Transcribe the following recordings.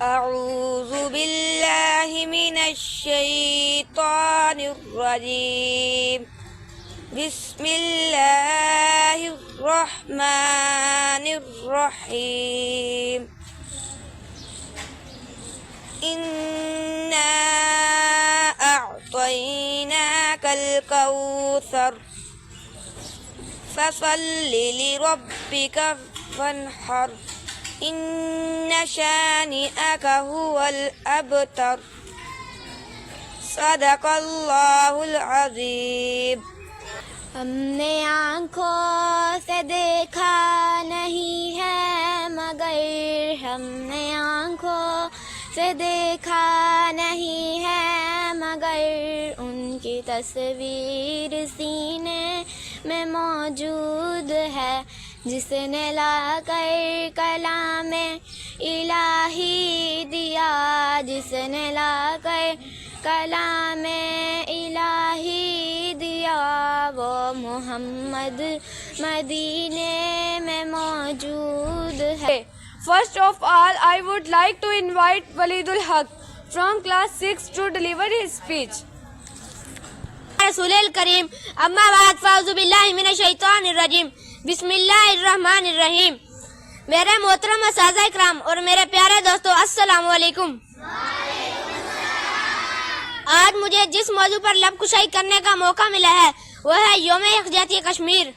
أعوذ بالله من الشيطان الرجيم بسم الله الرحمن الرحيم إنا أعطيناك الكوثر فصل لربك وانحر إن شانئك هو الأبتر صدق اللہ العظیم. ہم نے آنکھوں سے دیکھا نہیں ہے مگر ہم نے آنکھوں سے دیکھا نہیں ہے مگر ان کی تصویر سینے میں موجود ہے. جس نے لا کر کلام الہی دیا, جس نے لا کر کلام الہی دیا, وہ محمد مدینے میں موجود ہے. First of all, I would like to invite Walidul Haq from class 6 to deliver his speech. رسول الکریم. اما بعد فاعوذ باللہ من الشیطان الرجیم. بسم اللہ الرحمن الرحیم. میرے محترم اساتذہ اکرام اور میرے پیارے دوستو, السلام علیکم. آج مجھے جس موضوع پر لب کشائی کرنے کا موقع ملا ہے وہ ہے یوم یکجہتی کشمیر.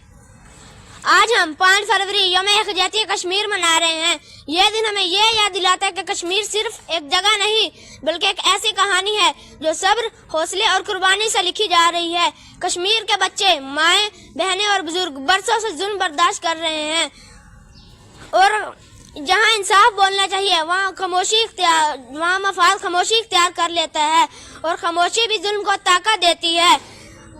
آج ہم 5 فروری یوم یکجہتی کشمیر منا رہے ہیں. یہ دن ہمیں یہ یاد دلاتا ہے کہ کشمیر صرف ایک جگہ نہیں بلکہ ایک ایسی کہانی ہے جو صبر, حوصلے اور قربانی سے لکھی جا رہی ہے. کشمیر کے بچے, مائیں, بہنیں اور بزرگ برسوں سے ظلم برداشت کر رہے ہیں اور جہاں انصاف بولنا چاہیے وہاں مفاد خاموشی اختیار کر لیتا ہے اور خاموشی بھی ظلم کو طاقت دیتی ہے.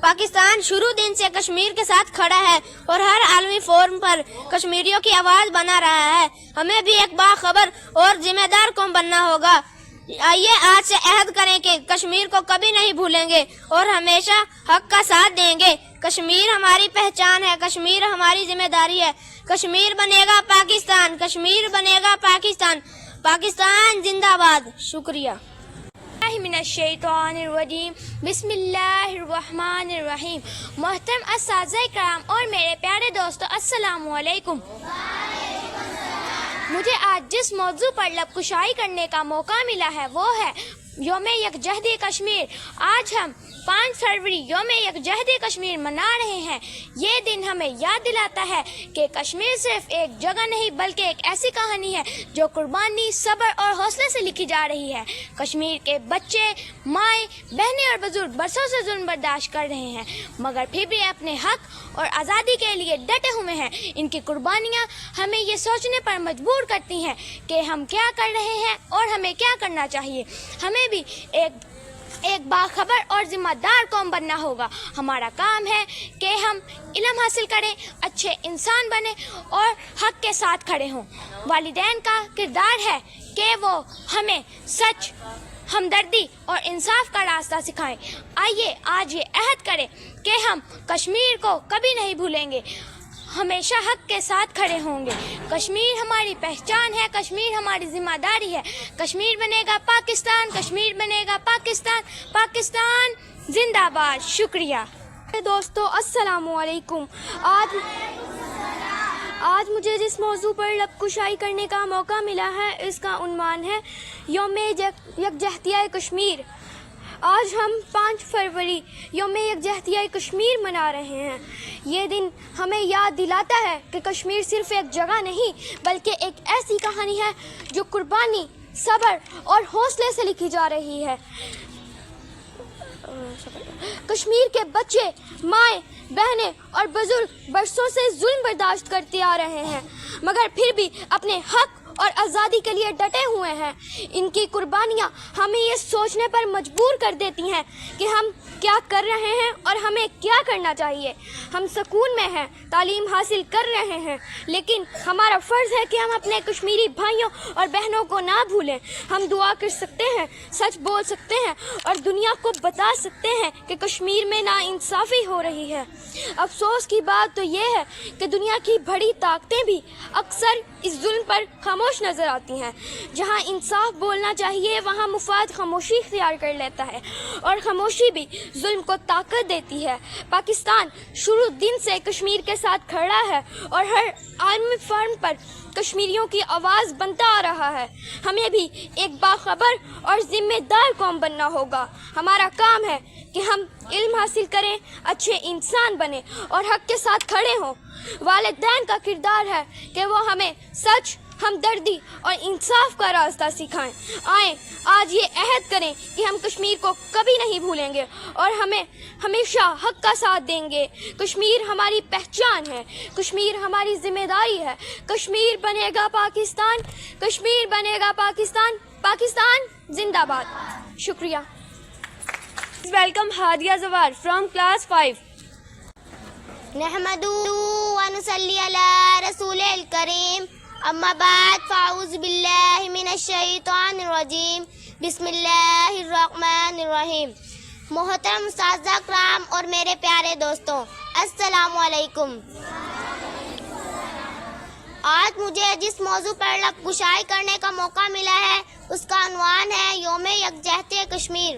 پاکستان شروع دن سے کشمیر کے ساتھ کھڑا ہے اور ہر عالمی فورم پر کشمیریوں کی آواز بنا رہا ہے. ہمیں بھی ایک باخبر اور ذمہ دار قوم بننا ہوگا. آئیے آج سے عہد کریں کہ کشمیر کو کبھی نہیں بھولیں گے اور ہمیشہ حق کا ساتھ دیں گے. کشمیر ہماری پہچان ہے, کشمیر ہماری ذمہ داری ہے. کشمیر بنے گا پاکستان, کشمیر بنے گا پاکستان. پاکستان زندہ باد. شکریہ. من الشیطان الرجیم. بسم اللہ الرحمن الرحیم. محترم اساتذہ کرام اور میرے پیارے دوستو, السلام علیکم. مجھے آج جس موضوع پر لب کشائی کرنے کا موقع ملا ہے وہ ہے یوم یکجہتی کشمیر. آج ہم 5 فروری یوم یکجہتی کشمیر منا رہے ہیں. یہ دن ہمیں یاد دلاتا ہے کہ کشمیر صرف ایک جگہ نہیں بلکہ ایک ایسی کہانی ہے جو قربانی, صبر اور حوصلے سے لکھی جا رہی ہے. کشمیر کے بچے, مائیں, بہنیں اور بزرگ برسوں سے ظلم برداشت کر رہے ہیں مگر پھر بھی اپنے حق اور آزادی کے لیے ڈٹے ہوئے ہیں. ان کی قربانیاں ہمیں یہ سوچنے پر مجبور کرتی ہیں کہ ہم کیا کر رہے ہیں اور ہمیں کیا کرنا چاہیے. ہمیں بھی ایک باخبر اور ذمہ دار قوم بننا ہوگا. ہمارا کام ہے کہ ہم علم حاصل کریں, اچھے انسان بنیں اور حق کے ساتھ کھڑے ہوں. والدین کا کردار ہے کہ وہ ہمیں سچ, ہمدردی اور انصاف کا راستہ سکھائیں. آئیے آج یہ عہد کریں کہ ہم کشمیر کو کبھی نہیں بھولیں گے, ہمیشہ حق کے ساتھ کھڑے ہوں گے. کشمیر ہماری پہچان ہے, کشمیر ہماری ذمہ داری ہے. کشمیر بنے گا پاکستان, کشمیر بنے گا پاکستان. پاکستان زندہ باد. شکریہ. دوستو, السلام علیکم. آج مجھے جس موضوع پر لب کشائی کرنے کا موقع ملا ہے اس کا عنوان ہے یوم یکجہتی کشمیر. آج ہم 5 فروری یوم یکجہتی کشمیر منا رہے ہیں. یہ دن ہمیں یاد دلاتا ہے کہ کشمیر صرف ایک جگہ نہیں بلکہ ایک ایسی کہانی ہے جو قربانی, صبر اور حوصلے سے لکھی جا رہی ہے. کشمیر کے بچے, مائیں, بہنیں اور بزرگ برسوں سے ظلم برداشت کرتے آ رہے ہیں مگر پھر بھی اپنے حق اور آزادی کے لیے ڈٹے ہوئے ہیں. ان کی قربانیاں ہمیں یہ سوچنے پر مجبور کر دیتی ہیں کہ ہم کیا کر رہے ہیں اور ہمیں کیا کرنا چاہیے. ہم سکون میں ہیں, تعلیم حاصل کر رہے ہیں لیکن ہمارا فرض ہے کہ ہم اپنے کشمیری بھائیوں اور بہنوں کو نہ بھولیں. ہم دعا کر سکتے ہیں, سچ بول سکتے ہیں اور دنیا کو بتا سکتے ہیں کہ کشمیر میں ناانصافی ہو رہی ہے. افسوس کی بات تو یہ ہے کہ دنیا کی بڑی طاقتیں بھی اکثر اس ظلم پر خاموش خاموش نظر آتی ہیں۔ جہاں انصاف بولنا چاہیے وہاں مفاد خاموشی اختیار کر لیتا ہے، اور خاموشی بھی ظلم کو طاقت دیتی ہے۔ پاکستان شروع دن سے کشمیر کے ساتھ کھڑا ہے اور ہر عالمی فورم پر کشمیریوں کی آواز بنتا آ رہا ہے۔ ہمیں بھی ایک باخبر اور ذمہ دار قوم بننا ہوگا۔ ہمارا کام ہے کہ ہم علم حاصل کریں، اچھے انسان بنیں اور حق کے ساتھ کھڑے ہوں۔ والدین کا کردار ہے کہ وہ ہمیں سچ، ہمدردی اور انصاف کا راستہ سکھائیں۔ آئیں آج یہ عہد کریں کہ ہم کشمیر کو کبھی نہیں بھولیں گے اور ہمیں ہمیشہ حق کا ساتھ دیں گے۔ کشمیر ہماری پہچان ہے، کشمیر ہماری ذمہ داری ہے۔ کشمیر بنے گا پاکستان، کشمیر بنے گا پاکستان، پاکستان زندہ باد۔ شکریہ۔ Welcome Hadia Zawar from class 5۔ نحمدہ ونصلی علی رسول الکریم، اما بعد فاعوذ باللہ من الشیطان الرجیم، بسم اللہ الرحمن الرحیم۔ محترم اساتذہ کرام اور میرے پیارے دوستوں، السلام علیکم۔ آج مجھے جس موضوع پر لب گشائی کرنے کا موقع ملا ہے اس کا عنوان ہے یوم یکجہتی کشمیر۔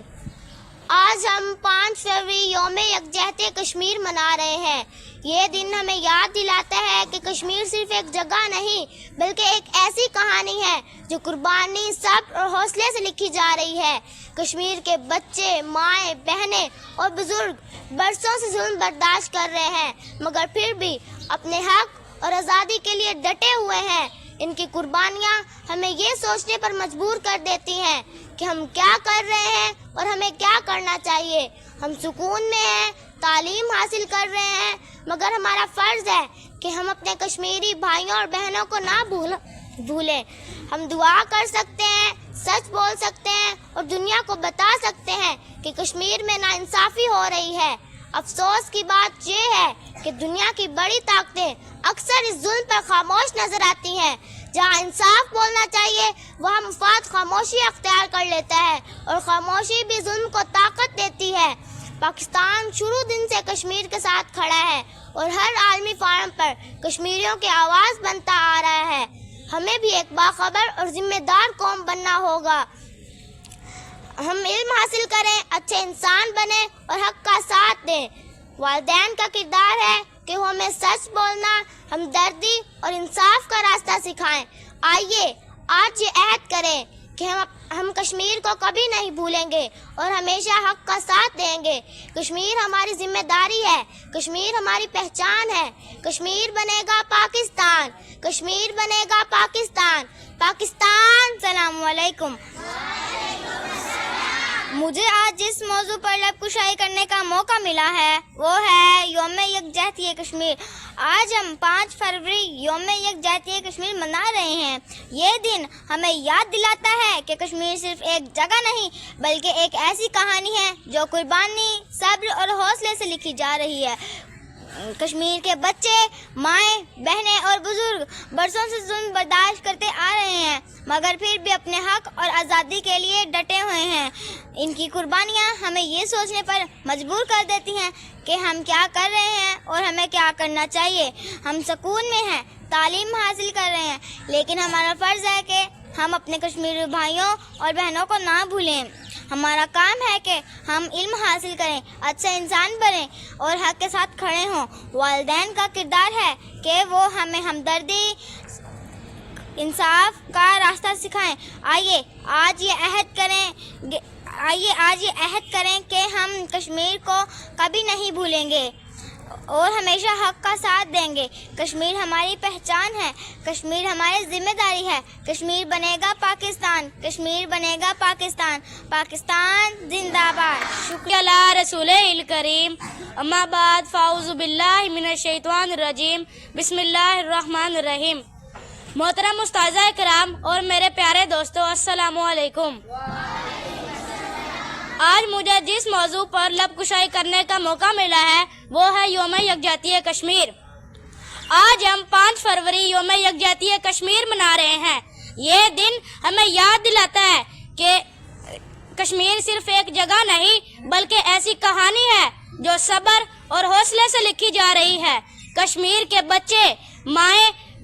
آج ہم 5 فروری یوم یکجہتی کشمیر منا رہے ہیں۔ یہ دن ہمیں یاد دلاتا ہے کہ کشمیر صرف ایک جگہ نہیں بلکہ ایک ایسی کہانی ہے جو قربانی، صبر اور حوصلے سے لکھی جا رہی ہے۔ کشمیر کے بچے، مائیں، بہنیں اور بزرگ برسوں سے ظلم برداشت کر رہے ہیں مگر پھر بھی اپنے حق اور آزادی کے لیے ڈٹے ہوئے ہیں۔ ان کی قربانیاں ہمیں یہ سوچنے پر مجبور کر دیتی ہیں کہ ہم کیا کر رہے ہیں اور ہمیں کیا کرنا چاہیے۔ ہم سکون میں ہیں، تعلیم حاصل کر رہے ہیں مگر ہمارا فرض ہے کہ ہم اپنے کشمیری بھائیوں اور بہنوں کو نہ بھولیں۔ ہم دعا کر سکتے ہیں، سچ بول سکتے ہیں اور دنیا کو بتا سکتے ہیں کہ کشمیر میں ناانصافی ہو رہی ہے۔ افسوس کی بات یہ ہے کہ دنیا کی بڑی طاقتیں اکثر اس ظلم پر خاموش نظر آتی ہیں۔ جہاں انصاف بولنا چاہیے وہاں مفاد خاموشی اختیار کر لیتا ہے، اور خاموشی بھی ظلم کو طاقت دیتی ہے۔ پاکستان شروع دن سے کشمیر کے ساتھ کھڑا ہے اور ہر عالمی فورم پر کشمیریوں کی آواز بنتا آ رہا ہے۔ ہمیں بھی ایک باخبر اور ذمہ دار قوم بننا ہوگا۔ ہم علم حاصل کریں، اچھے انسان بنیں اور حق کا ساتھ دیں۔ والدین کا کردار ہے کہ وہ ہمیں سچ بولنا، ہمدردی اور انصاف کا راستہ سکھائیں۔ آئیے آج یہ عہد کریں کہ ہم کشمیر کو کبھی نہیں بھولیں گے اور ہمیشہ حق کا ساتھ دیں گے۔ کشمیر ہماری ذمہ داری ہے، کشمیر ہماری پہچان ہے۔ کشمیر بنے گا پاکستان، کشمیر بنے گا پاکستان، پاکستان۔ السلام علیکم۔ مجھے آج جس موضوع پر لب کشائی کرنے کا موقع ملا ہے وہ ہے یوم یکجہتی کشمیر۔ آج ہم 5 فروری یوم یکجہتی کشمیر منا رہے ہیں۔ یہ دن ہمیں یاد دلاتا ہے کہ کشمیر صرف ایک جگہ نہیں بلکہ ایک ایسی کہانی ہے جو قربانی، صبر اور حوصلے سے لکھی جا رہی ہے۔ کشمیر کے بچے، مائیں، بہنیں اور بزرگ برسوں سے ظلم برداشت کرتے آ رہے ہیں مگر پھر بھی اپنے حق اور آزادی کے لیے ڈٹے ہوئے ہیں۔ ان کی قربانیاں ہمیں یہ سوچنے پر مجبور کر دیتی ہیں کہ ہم کیا کر رہے ہیں اور ہمیں کیا کرنا چاہیے۔ ہم سکون میں ہیں، تعلیم حاصل کر رہے ہیں لیکن ہمارا فرض ہے کہ ہم اپنے کشمیری بھائیوں اور بہنوں کو نہ بھولیں۔ ہمارا کام ہے کہ ہم علم حاصل کریں، اچھا انسان بنیں اور حق کے ساتھ کھڑے ہوں۔ والدین کا کردار ہے کہ وہ ہمیں ہمدردی، انصاف کا راستہ سکھائیں۔ آئیے آج یہ عہد کریں کہ ہم کشمیر کو کبھی نہیں بھولیں گے اور ہمیشہ حق کا ساتھ دیں گے۔ کشمیر ہماری پہچان ہے، کشمیر ہماری ذمہ داری ہے۔ کشمیر بنے گا پاکستان، کشمیر بنے گا پاکستان، پاکستان زندہ باد۔ شکریہ اللہ رسول الکریم، اما بعد فاعوذ باللہ من الشیطان الرجیم، بسم اللہ الرحمن الرحیم۔ محترم استاذہ کرام اور میرے پیارے دوستو، السلام علیکم۔ آج مجھے جس موضوع پر لب کشائی کرنے کا موقع ملا ہے وہ ہے یوم یکجہتی کشمیر۔ آج ہم 5 فروری یوم یکجہتی کشمیر منا رہے ہیں۔ یہ دن ہمیں یاد دلاتا ہے کہ کشمیر صرف ایک جگہ نہیں بلکہ ایسی کہانی ہے جو صبر اور حوصلے سے لکھی جا رہی ہے۔ کشمیر کے بچے، مائیں،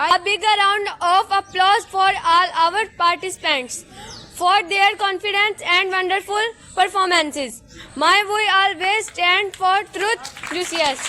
A bigger round of applause for all our participants for their confidence and wonderful performances. May we always stand for truth, justice.